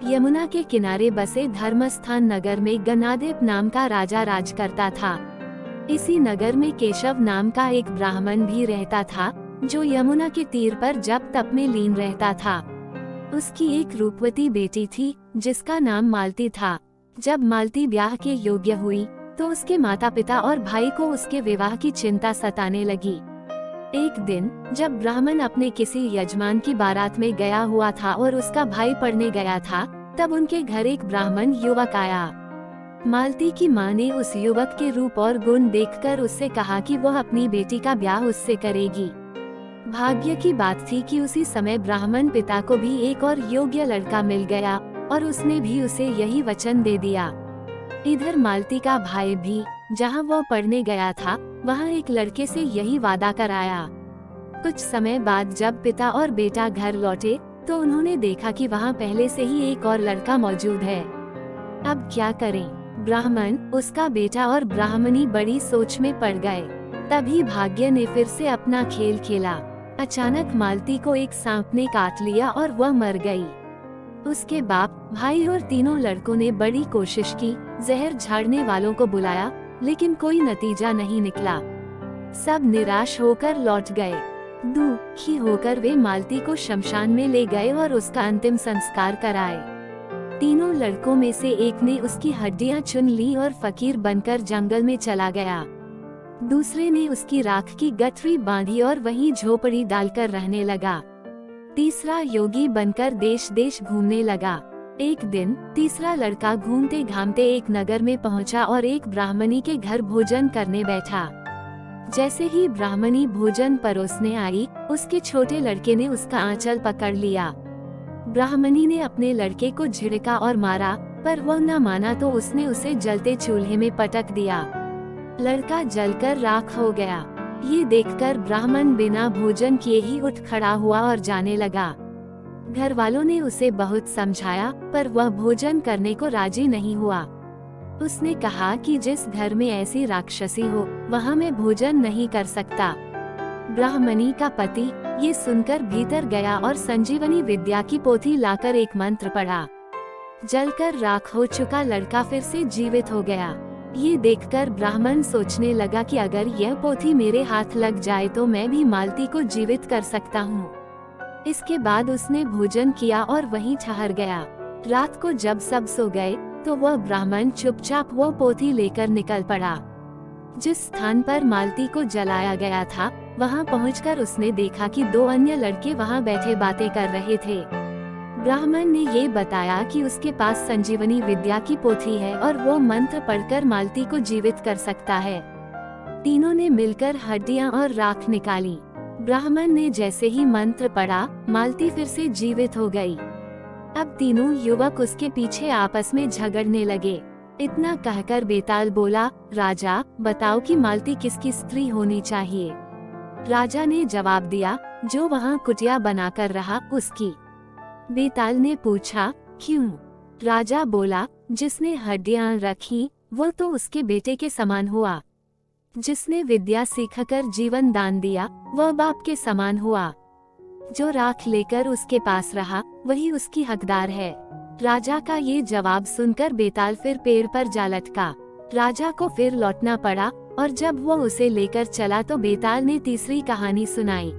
यमुना के किनारे बसे धर्मस्थान नगर में गणाधिप नाम का राजा राज करता था। इसी नगर में केशव नाम का एक ब्राह्मण भी रहता था, जो यमुना के तीर पर जप तप में लीन रहता था। उसकी एक रूपवती बेटी थी, जिसका नाम मालती था। जब मालती ब्याह के योग्य हुई, तो उसके माता पिता और भाई को उसके विवाह की चिंता सताने लगी। एक दिन जब ब्राह्मण अपने किसी यजमान की बारात में गया हुआ था और उसका भाई पढ़ने गया था, तब उनके घर एक ब्राह्मण युवक आया। मालती की माँ ने उस युवक के रूप और गुण देखकर उससे कहा कि वह अपनी बेटी का ब्याह उससे करेगी। भाग्य की बात थी कि उसी समय ब्राह्मण पिता को भी एक और योग्य लड़का मिल गया और उसने भी उसे यही वचन दे दिया। इधर मालती का भाई भी जहाँ वह पढ़ने गया था, वहाँ एक लड़के से यही वादा कर आया। कुछ समय बाद जब पिता और बेटा घर लौटे, तो उन्होंने देखा कि वहाँ पहले से ही एक और लड़का मौजूद है। अब क्या करें? ब्राह्मण, उसका बेटा और ब्राह्मणी बड़ी सोच में पड़ गए। तभी भाग्य ने फिर से अपना खेल खेला। अचानक मालती को एक सांप ने काट लिया और वह मर गई। उसके बाप, भाई और तीनों लड़कों ने बड़ी कोशिश की, जहर झाड़ने वालों को बुलाया, लेकिन कोई नतीजा नहीं निकला। सब निराश होकर लौट गए। दुखी होकर वे मालती को शमशान में ले गए और उसका अंतिम संस्कार कराए। तीनों लड़कों में से एक ने उसकी हड्डियां चुन ली और फकीर बनकर जंगल में चला गया। दूसरे ने उसकी राख की गठरी बांधी और वहीं झोपड़ी डालकर रहने लगा। तीसरा योगी बनकर देश देश घूमने लगा। एक दिन तीसरा लड़का घूमते घामते एक नगर में पहुंचा और एक ब्राह्मणी के घर भोजन करने बैठा। जैसे ही ब्राह्मणी भोजन परोसने आई, उसके छोटे लड़के ने उसका आंचल पकड़ लिया। ब्राह्मणी ने अपने लड़के को झिड़का और मारा, पर वह न माना तो उसने उसे जलते चूल्हे में पटक दिया। लड़का जलकर राख हो गया। ये देखकर ब्राह्मण बिना भोजन किए ही उठ खड़ा हुआ और जाने लगा। घर वालों ने उसे बहुत समझाया, पर वह भोजन करने को राजी नहीं हुआ। उसने कहा कि जिस घर में ऐसी राक्षसी हो, वहाँ मैं भोजन नहीं कर सकता। ब्राह्मणी का पति ये सुनकर भीतर गया और संजीवनी विद्या की पोथी लाकर एक मंत्र पढ़ा। जलकर राख हो चुका लड़का फिर से जीवित हो गया। ये देखकर ब्राह्मण सोचने लगा कि अगर यह पोथी मेरे हाथ लग जाए तो मैं भी मालती को जीवित कर सकता हूँ। इसके बाद उसने भोजन किया और वहीं ठहर गया। रात को जब सब सो गए, तो वह ब्राह्मण चुपचाप वो पोथी लेकर निकल पड़ा। जिस स्थान पर मालती को जलाया गया था, वहाँ पहुंचकर उसने देखा कि दो अन्य लड़के वहाँ बैठे बातें कर रहे थे। ब्राह्मण ने ये बताया कि उसके पास संजीवनी विद्या की पोथी है और वो मंत्र पढ़कर मालती को जीवित कर सकता है। तीनों ने मिलकर हड्डियां और राख निकाली। ब्राह्मण ने जैसे ही मंत्र पढ़ा, मालती फिर से जीवित हो गई। अब तीनों युवक उसके पीछे आपस में झगड़ने लगे। इतना कहकर बेताल बोला, राजा बताओ कि मालती किसकी स्त्री होनी चाहिए। राजा ने जवाब दिया, जो वहाँ कुटिया बनाकर रहा उसकी। बेताल ने पूछा, क्यों? राजा बोला, जिसने हड्डियां रखी वो तो उसके बेटे के समान हुआ। जिसने विद्या सीखकर जीवन दान दिया, वह बाप के समान हुआ। जो राख लेकर उसके पास रहा, वही उसकी हकदार है। राजा का ये जवाब सुनकर बेताल फिर पेड़ पर जा लटका। राजा को फिर लौटना पड़ा और जब वो उसे लेकर चला तो बेताल ने तीसरी कहानी सुनाई।